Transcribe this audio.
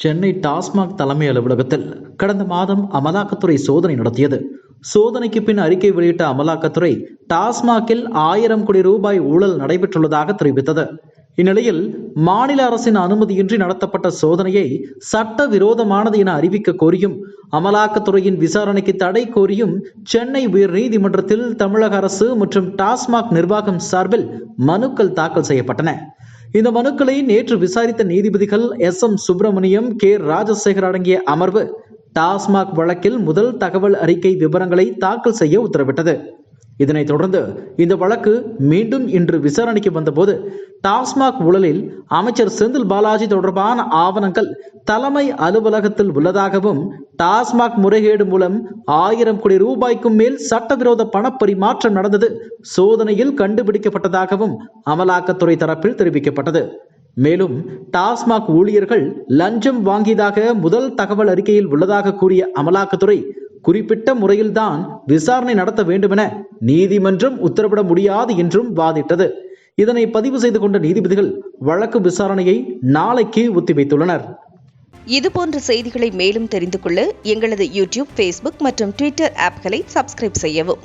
சென்னை டாஸ்மாக் தலைமை அலுவலகத்தில் கடந்த மாதம் அமலாக்கத்துறை சோதனை நடத்தியது. சோதனைக்கு பின் அறிக்கை வெளியிட்ட அமலாக்கத்துறை டாஸ்மாகில் 1000 கோடி ரூபாய் ஊழல் நடைபெற்றுள்ளதாக தெரிவித்தது. இந்நிலையில் மாநில அரசின் அனுமதியின்றி நடத்தப்பட்ட சோதனையை சட்டவிரோதமானது என அறிவிக்க கோரியும் அமலாக்கத்துறையின் விசாரணைக்கு தடை கோரியும் சென்னை உயர்நீதிமன்றத்தில் தமிழக அரசு மற்றும் டாஸ்மாக் நிர்வாகம் சார்பில் மனுக்கள் தாக்கல் செய்யப்பட்டன. இந்த மனுக்களை நேற்று விசாரித்த நீதிபதிகள் SM சுப்பிரமணியம், K ராஜசேகர் அடங்கிய அமர்வு டாஸ்மாக் வழக்கில் முதல் தகவல் அறிக்கை விவரங்களை தாக்கல் செய்ய உத்தரவிட்டது. இதனைத் தொடர்ந்து இந்த வழக்கு மீண்டும் இன்று விசாரணைக்கு வந்தபோது டாஸ்மாக் ஊழலில் அமைச்சர் செந்தில் பாலாஜி தொடர்பான ஆவணங்கள் தலைமை அலுவலகத்தில் உள்ளதாகவும் டாஸ்மாக் முறைகேடு மூலம் 1000 கோடி ரூபாய்க்கும் மேல் சட்டவிரோத பணப்பரிமாற்றம் நடந்தது சோதனையில் கண்டுபிடிக்கப்பட்டதாகவும் அமலாக்கத்துறை தரப்பில் தெரிவிக்கப்பட்டது. மேலும் டாஸ்மாக் ஊழியர்கள் லஞ்சம் வாங்கியதாக முதல் தகவல் அறிக்கையில் உள்ளதாக கூறிய அமலாக்கத்துறை குறிப்பிட்ட முறையில்தான் விசாரணை நடத்த வேண்டுமென நீதிமன்றம் உத்தரவிட முடியாது என்றும் வாதிட்டது. இதனை பதிவு செய்து கொண்ட நீதிபதிகள் வழக்கு விசாரணையை நாளைக்கு ஒத்திவைத்துள்ளனர். இதுபோன்ற செய்திகளை மேலும் தெரிந்து கொள்ள எங்களது யூடியூப், Facebook மற்றும் Twitter ஆப்களை சப்ஸ்கிரைப் செய்யவும்.